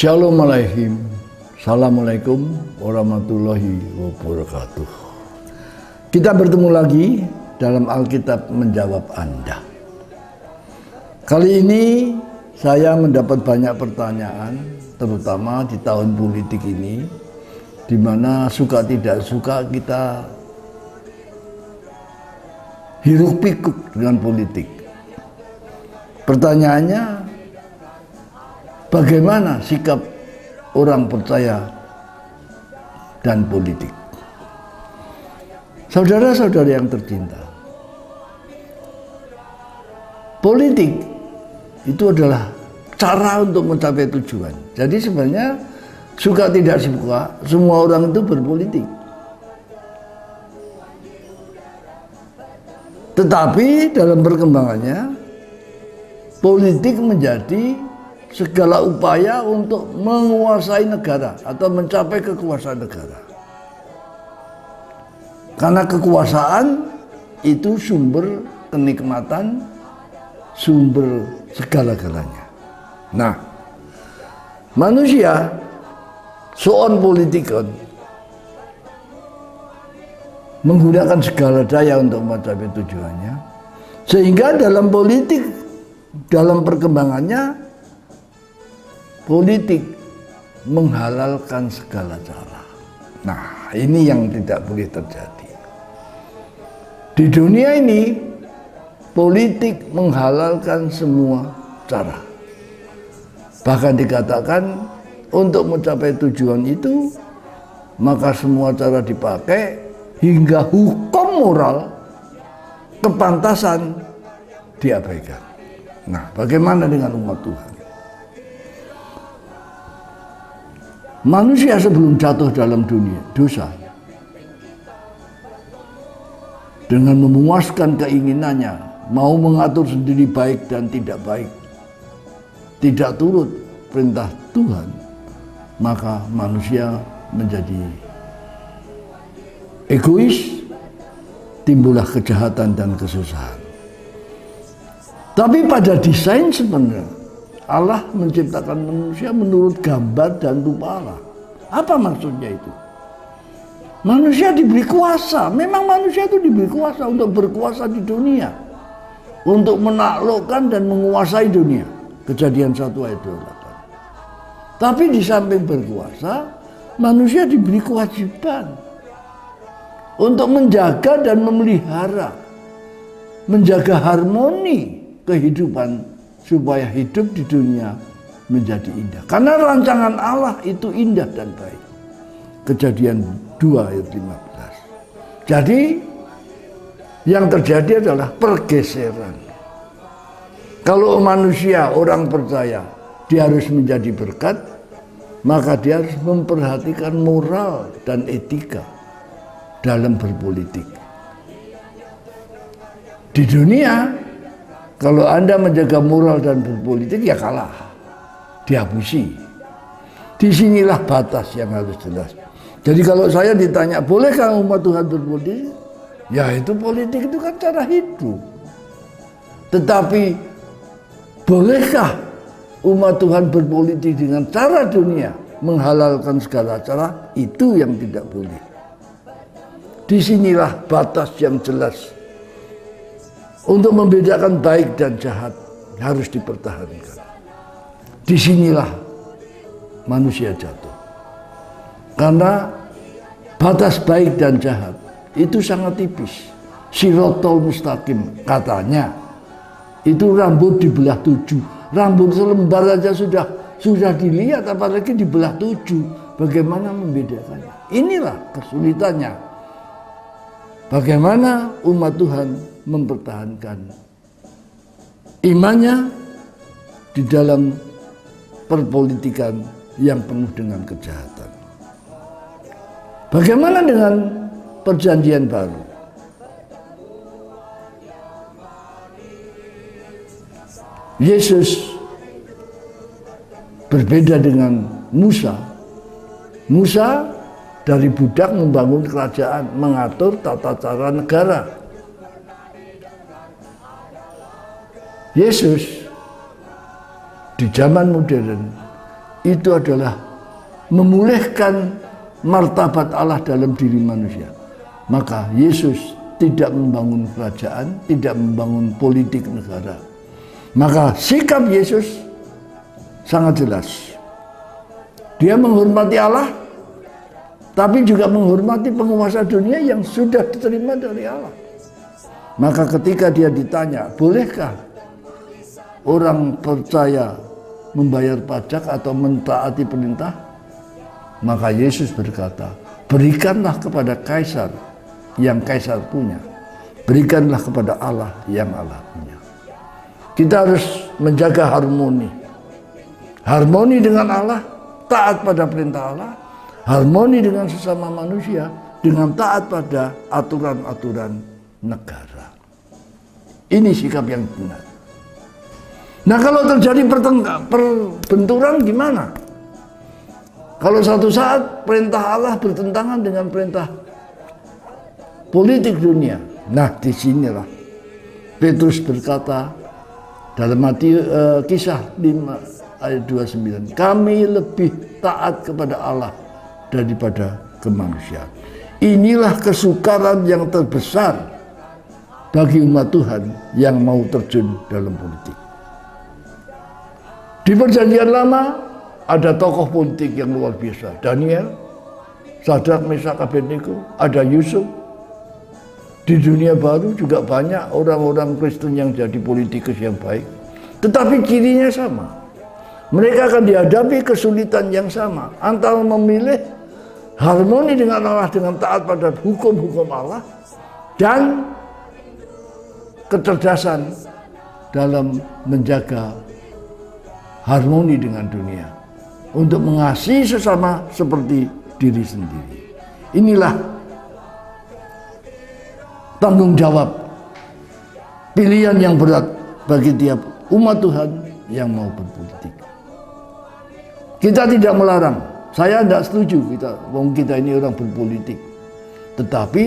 Shalom alaikum, assalamualaikum warahmatullahi wabarakatuh. Kita bertemu lagi dalam Alkitab menjawab Anda. Kali ini saya mendapat banyak pertanyaan, terutama di tahun politik ini, di mana suka tidak suka kita hiruk pikuk dengan politik. Pertanyaannya, bagaimana sikap orang percaya dan politik? Saudara-saudara yang tercinta, politik itu adalah cara untuk mencapai tujuan. Jadi sebenarnya suka tidak suka, semua orang itu berpolitik. Tetapi dalam perkembangannya, politik menjadi segala upaya untuk menguasai negara atau mencapai kekuasaan negara. Karena kekuasaan itu sumber kenikmatan, sumber segala-galanya. Nah, manusia soon politikon menggunakan segala daya untuk mencapai tujuannya, sehingga dalam politik, dalam perkembangannya, politik menghalalkan segala cara. Nah, ini yang tidak boleh terjadi. Di dunia ini, politik menghalalkan semua cara. Bahkan dikatakan untuk mencapai tujuan itu, maka semua cara dipakai hingga hukum moral, kepantasan diabaikan. Nah, bagaimana dengan umat Tuhan? Manusia sebelum jatuh dalam dunia dosa, dengan memuaskan keinginannya, mau mengatur sendiri baik dan tidak baik, tidak turut perintah Tuhan, maka manusia menjadi egois, timbullah kejahatan dan kesusahan. Tapi pada desain sebenarnya, Allah menciptakan manusia menurut gambar dan rupa Allah. Apa maksudnya itu? Manusia diberi kuasa. Memang manusia itu diberi kuasa untuk berkuasa di dunia, untuk menaklukkan dan menguasai dunia. Kejadian 1 ayat 28. Tapi di samping berkuasa, manusia diberi kewajiban untuk menjaga dan memelihara, menjaga harmoni kehidupan supaya hidup di dunia menjadi indah. Karena rancangan Allah itu indah dan baik. Kejadian 2 ayat 15. Jadi yang terjadi adalah pergeseran. Kalau manusia, orang percaya, dia harus menjadi berkat, maka dia harus memperhatikan moral dan etika dalam berpolitik. Di dunia, kalau Anda menjaga moral dan berpolitik, ya kalah, dihabusi. Disinilah batas yang harus jelas. Jadi kalau saya ditanya, bolehkah umat Tuhan berpolitik? Ya itu politik itu kan cara hidup. Tetapi bolehkah umat Tuhan berpolitik dengan cara dunia, menghalalkan segala cara? Itu yang tidak boleh. Disinilah batas yang jelas. Untuk membedakan baik dan jahat harus dipertahankan. Disinilah manusia jatuh. Karena batas baik dan jahat itu sangat tipis. Sirotol mustaqim katanya. Itu rambut dibelah 7. Rambut selembar aja sudah dilihat, apalagi dibelah 7. Bagaimana membedakannya? Inilah kesulitannya. Bagaimana umat Tuhan mempertahankan imannya di dalam perpolitikan yang penuh dengan kejahatan. Bagaimana dengan perjanjian baru? Yesus berbeda dengan Musa. Musa dari budak membangun kerajaan, mengatur tata cara negara. Yesus di zaman modern itu adalah memulihkan martabat Allah dalam diri manusia. Maka Yesus tidak membangun kerajaan, tidak membangun politik negara. Maka sikap Yesus sangat jelas. Dia menghormati Allah, tapi juga menghormati penguasa dunia yang sudah diterima dari Allah. Maka ketika dia ditanya, bolehkah orang percaya membayar pajak atau mentaati perintah? Maka Yesus berkata, berikanlah kepada kaisar yang kaisar punya, berikanlah kepada Allah yang Allah punya. Kita harus menjaga harmoni. Harmoni dengan Allah, taat pada perintah Allah. Harmoni dengan sesama manusia, dengan taat pada aturan-aturan negara. Ini sikap yang benar. Nah, kalau terjadi perbenturan gimana? Kalau suatu saat perintah Allah bertentangan dengan perintah politik dunia. Nah, disinilah Petrus berkata dalam Kisah 5 ayat 29, kami lebih taat kepada Allah daripada kemanusiaan. Inilah kesukaran yang terbesar bagi umat Tuhan yang mau terjun dalam politik. Di Perjanjian Lama ada tokoh politik yang luar biasa, Daniel, Sadrak, Meshak, Abednego, ada Yusuf. Di dunia baru juga banyak orang-orang Kristen yang jadi politikus yang baik, tetapi cirinya sama. Mereka akan dihadapi kesulitan yang sama, antara memilih harmoni dengan Allah dengan taat pada hukum-hukum Allah, dan kecerdasan dalam menjaga harmoni dengan dunia untuk mengasihi sesama seperti diri sendiri. Inilah tanggung jawab, pilihan yang berat bagi tiap umat Tuhan yang mau berpolitik. Kita tidak melarang, saya tidak setuju kita ini orang berpolitik. Tetapi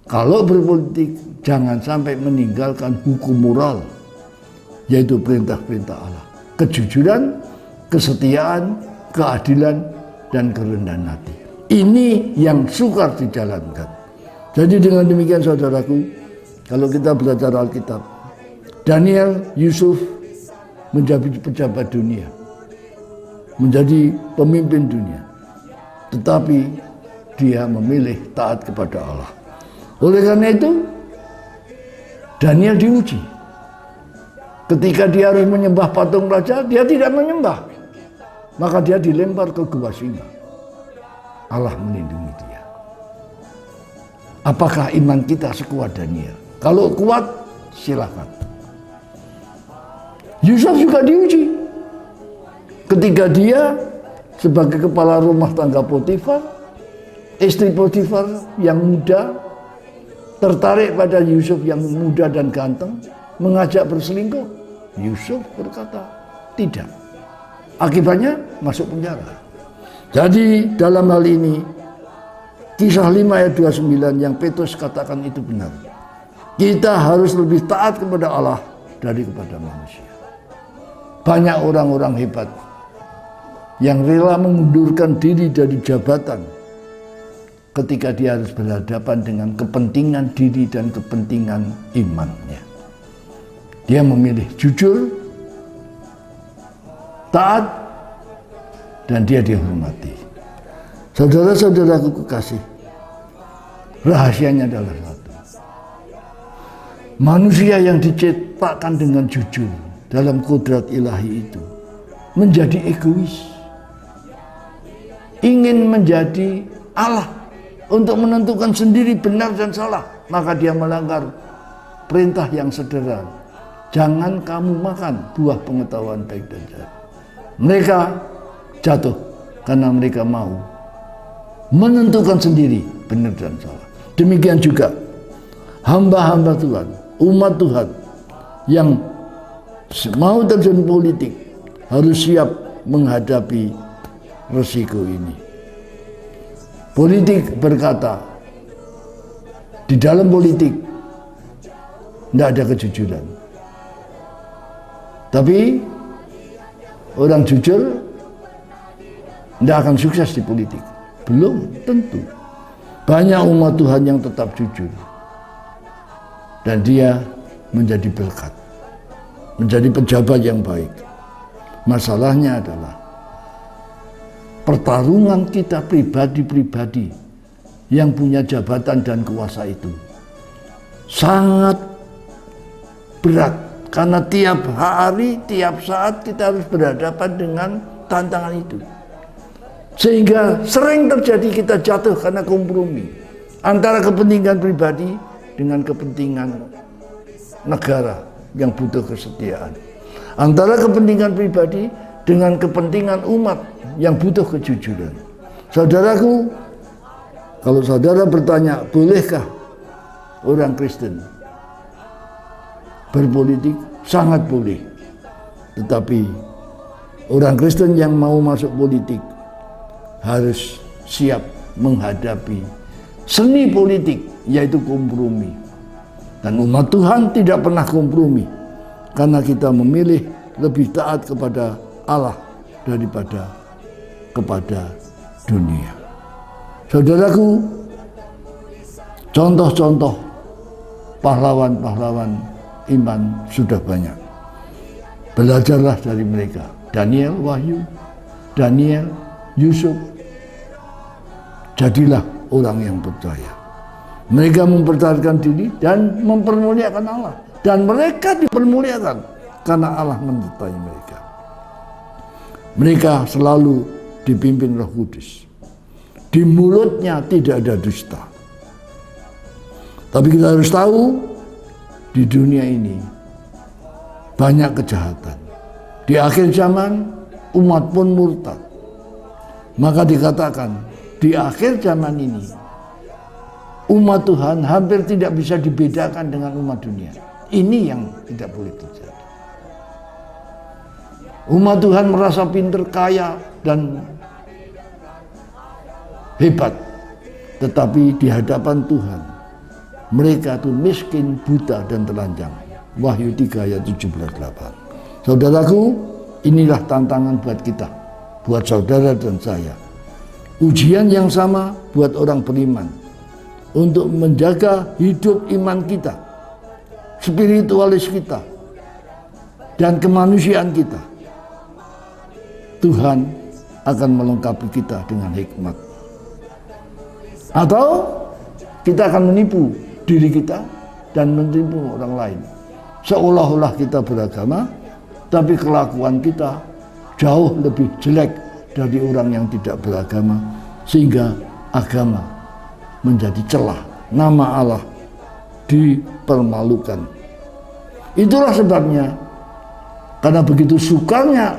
kalau berpolitik jangan sampai meninggalkan hukum moral, yaitu perintah-perintah Allah. Kejujuran, kesetiaan, keadilan, dan kerendahan hati. Ini yang sukar dijalankan. Jadi dengan demikian saudaraku, kalau kita belajar Alkitab, Daniel, Yusuf menjadi pejabat dunia, menjadi pemimpin dunia, tetapi dia memilih taat kepada Allah. Oleh karena itu, Daniel diuji. Ketika dia harus menyembah patung raja, dia tidak menyembah. Maka dia dilempar ke gua singa. Allah melindungi dia. Apakah iman kita sekuat Daniel? Kalau kuat, silakan. Yusuf juga diuji. Ketika dia sebagai kepala rumah tangga Potifar, istri Potifar yang muda tertarik pada Yusuf yang muda dan ganteng, mengajak berselingkuh. Yusuf berkata, tidak. Akibatnya masuk penjara. Jadi dalam hal ini, Kisah 5 ayat 29 yang Petrus katakan itu benar. Kita harus lebih taat kepada Allah dari kepada manusia. Banyak orang-orang hebat yang rela mengundurkan diri dari jabatan ketika dia harus berhadapan dengan kepentingan diri dan kepentingan imannya. Dia memilih jujur, taat, dan dia dihormati. Saudara-saudaraku kekasih, rahasianya adalah satu. Manusia yang diciptakan dengan jujur dalam kodrat ilahi itu menjadi egois, ingin menjadi Allah untuk menentukan sendiri benar dan salah, maka dia melanggar perintah yang sederhana. Jangan kamu makan buah pengetahuan baik dan jahat. Mereka jatuh karena mereka mau menentukan sendiri benar dan salah. Demikian juga hamba-hamba Tuhan, umat Tuhan yang mau terjun politik harus siap menghadapi resiko ini. Politik berkata, di dalam politik tidak ada kejujuran. Tapi orang jujur tidak akan sukses di politik. Belum tentu. Banyak umat Tuhan yang tetap jujur. Dan dia menjadi berkat. Menjadi pejabat yang baik. Masalahnya adalah pertarungan kita pribadi-pribadi yang punya jabatan dan kuasa itu sangat berat. Karena tiap hari, tiap saat kita harus berhadapan dengan tantangan itu. Sehingga sering terjadi kita jatuh karena kompromi antara kepentingan pribadi dengan kepentingan negara yang butuh kesetiaan, antara kepentingan pribadi dengan kepentingan umat yang butuh kejujuran. Saudaraku, kalau saudara bertanya, bolehkah orang Kristen berpolitik? Sangat boleh. Tetapi orang Kristen yang mau masuk politik harus siap menghadapi seni politik, yaitu kompromi. Dan umat Tuhan tidak pernah kompromi, karena kita memilih lebih taat kepada Allah daripada kepada dunia. Saudaraku, contoh-contoh pahlawan-pahlawan iman sudah banyak. Belajarlah dari mereka. Daniel, Wahyu, Daniel, Yusuf. Jadilah orang yang percaya. Mereka mempertahankan diri dan mempermuliakan Allah. Dan mereka dipermuliakan karena Allah menyertai mereka. Mereka selalu dipimpin Roh Kudus. Di mulutnya tidak ada dusta. Tapi kita harus tahu, di dunia ini banyak kejahatan. Di akhir zaman umat pun murtad. Maka dikatakan di akhir zaman ini umat Tuhan hampir tidak bisa dibedakan dengan umat dunia. Ini yang tidak boleh terjadi. Umat Tuhan merasa pintar, kaya, dan hebat. Tetapi di hadapan Tuhan mereka itu miskin, buta, dan telanjang. Wahyu 3 ayat 17-8. Saudaraku, inilah tantangan buat kita, buat saudara dan saya. Ujian yang sama buat orang beriman untuk menjaga hidup iman kita, spiritualis kita, dan kemanusiaan kita. Tuhan akan melengkapi kita dengan hikmat. Atau kita akan menipu diri kita dan menipu orang lain. Seolah-olah kita beragama, tapi kelakuan kita jauh lebih jelek dari orang yang tidak beragama, sehingga agama menjadi celah, nama Allah dipermalukan. Itulah sebabnya, karena begitu sukarnya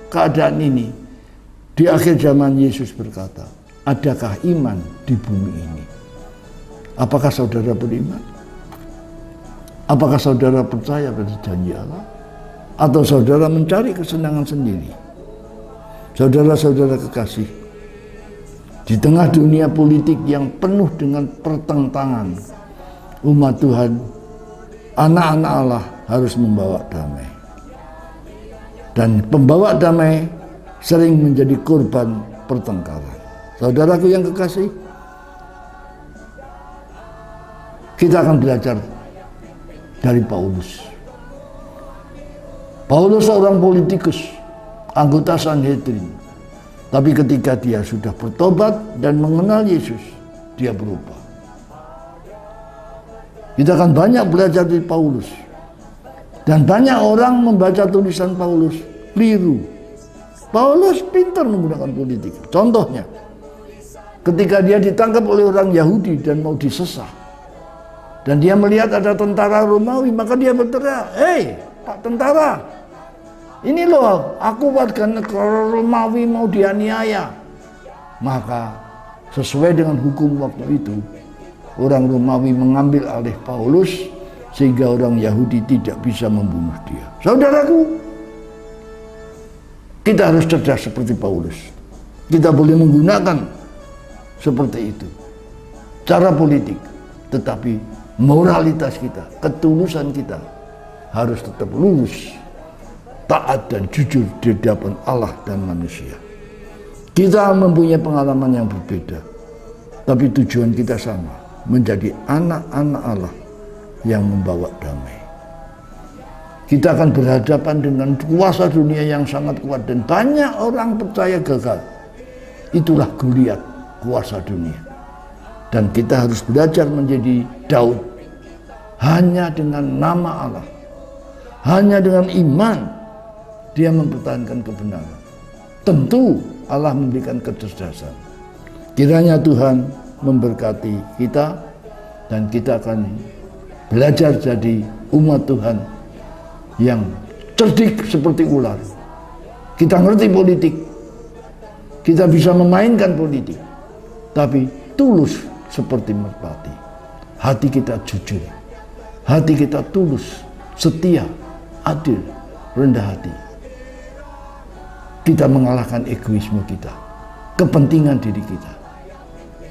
keadaan ini, di akhir zaman Yesus berkata, adakah iman di bumi ini? Apakah saudara beriman? Apakah saudara percaya pada janji Allah? Atau saudara mencari kesenangan sendiri? Saudara-saudara kekasih, di tengah dunia politik yang penuh dengan pertentangan, umat Tuhan, anak-anak Allah harus membawa damai. Dan pembawa damai sering menjadi korban pertengkaran. Saudaraku yang kekasih, kita akan belajar dari Paulus. Paulus seorang politikus, anggota Sanhedrin. Tapi ketika dia sudah bertobat dan mengenal Yesus, dia berubah. Kita akan banyak belajar dari Paulus. Dan banyak orang membaca tulisan Paulus keliru. Paulus pintar menggunakan politik. Contohnya, ketika dia ditangkap oleh orang Yahudi dan mau disesah, dan dia melihat ada tentara Romawi, maka dia berteriak, "Hei, Pak tentara, ini loh, aku warga negara Romawi mau dianiaya." Maka sesuai dengan hukum waktu itu, orang Romawi mengambil alih Paulus, sehingga orang Yahudi tidak bisa membunuh dia. Saudaraku, kita harus cerdas seperti Paulus. Kita boleh menggunakan seperti itu cara politik, tetapi moralitas kita, ketulusan kita harus tetap lurus, taat dan jujur di hadapan Allah dan manusia. Kita mempunyai pengalaman yang berbeda, tapi tujuan kita sama, menjadi anak-anak Allah yang membawa damai. Kita akan berhadapan dengan kuasa dunia yang sangat kuat dan banyak orang percaya gagal. Itulah Goliat, kuasa dunia. Dan kita harus belajar menjadi Daud. Hanya dengan nama Allah, hanya dengan iman, dia mempertahankan kebenaran. Tentu Allah memberikan kecerdasan. Kiranya Tuhan memberkati kita dan kita akan belajar jadi umat Tuhan yang cerdik seperti ular. Kita ngerti politik, kita bisa memainkan politik, tapi tulus seperti merpati. Hati kita jujur, hati kita tulus, setia, adil, rendah hati. Kita mengalahkan egoisme kita, kepentingan diri kita,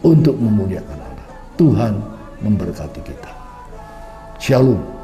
untuk memuliakan Allah. Tuhan memberkati kita. Shalom.